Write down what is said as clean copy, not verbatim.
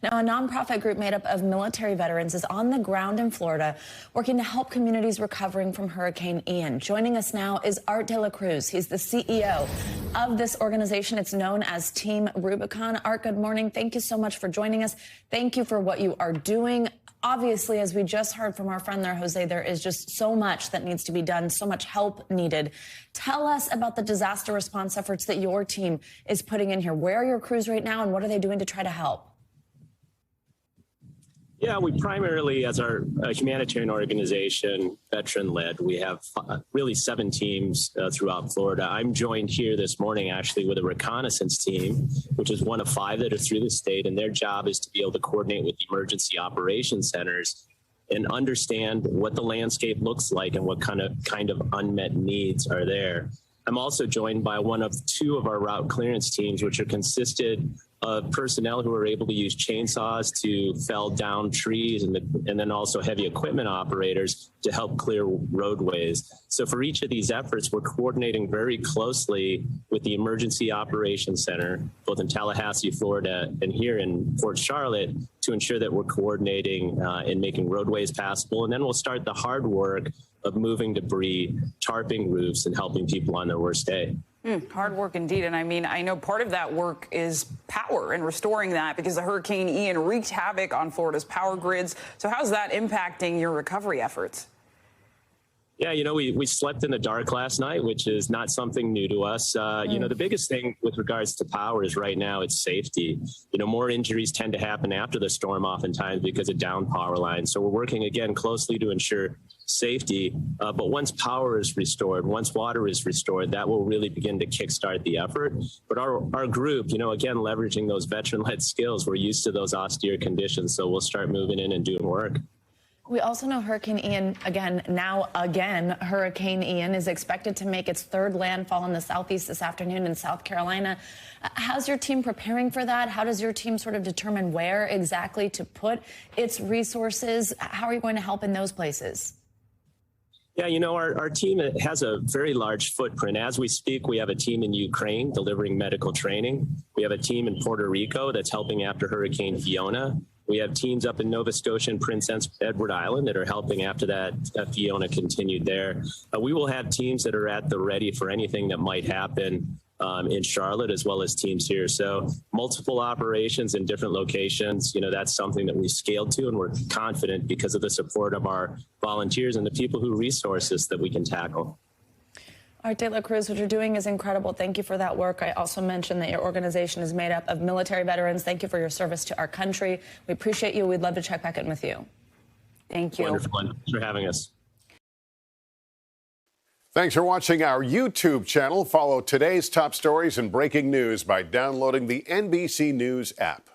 Now, a nonprofit group made up of military veterans is on the ground in Florida working to help communities recovering from Hurricane Ian. Joining us now is Art delaCruz. He's the CEO of this organization. It's known as Team Rubicon. Art, good morning. Thank you so much for joining us. Thank you for what you are doing. Obviously, as we just heard from our friend there, Jose, there is just so much that needs to be done, so much help needed. Tell us about the disaster response efforts that your team is putting in here. Where are your crews right now, and what are they doing to try to help? Yeah, we primarily, as our humanitarian organization, veteran-led, we have really 7 teams throughout Florida. I'm joined here this morning, actually, with a reconnaissance team, which is one of 5 that are through the state, and their job is to be able to coordinate with the emergency operations centers and understand what the landscape looks like and what kind of unmet needs are there. I'm also joined by one of 2 of our route clearance teams, which are consisted of personnel who are able to use chainsaws to fell down trees and then also heavy equipment operators to help clear roadways. So for each of these efforts, we're coordinating very closely with the Emergency Operations Center, both in Tallahassee, Florida, and here in Fort Charlotte, to ensure that we're coordinating and making roadways passable. And then we'll start the hard work of moving debris, tarping roofs, and helping people on their worst day. Hard work indeed. And I mean, I know part of that work is power and restoring that because the Hurricane Ian wreaked havoc on Florida's power grids. So how's that impacting your recovery efforts? Yeah, we slept in the dark last night, which is not something new to us. The biggest thing with regards to power is right now it's safety. More injuries tend to happen after the storm oftentimes because of down power lines. So we're working again closely to ensure safety. But once power is restored, once water is restored, that will really begin to kickstart the effort. But our group, again, leveraging those veteran-led skills, we're used to those austere conditions. So we'll start moving in and doing work. We also know Hurricane Ian, Hurricane Ian is expected to make its 3rd landfall in the southeast this afternoon in South Carolina. How's your team preparing for that? How does your team sort of determine where exactly to put its resources? How are you going to help in those places? Yeah, our team has a very large footprint. As we speak, we have a team in Ukraine delivering medical training. We have a team in Puerto Rico that's helping after Hurricane Fiona. We have teams up in Nova Scotia and Prince Edward Island that are helping after that Fiona continued there. We will have teams that are at the ready for anything that might happen in Charlotte, as well as teams here. So multiple operations in different locations. That's something that we scaled to, and we're confident because of the support of our volunteers and the people who resource us that we can tackle. Art delaCruz, what you're doing is incredible. Thank you for that work. I also mentioned that your organization is made up of military veterans. Thank you for your service to our country. We appreciate you. We'd love to check back in with you. Thank you. Wonderful. Thanks for having us. Thanks for watching our YouTube channel. Follow today's top stories and breaking news by downloading the NBC News app.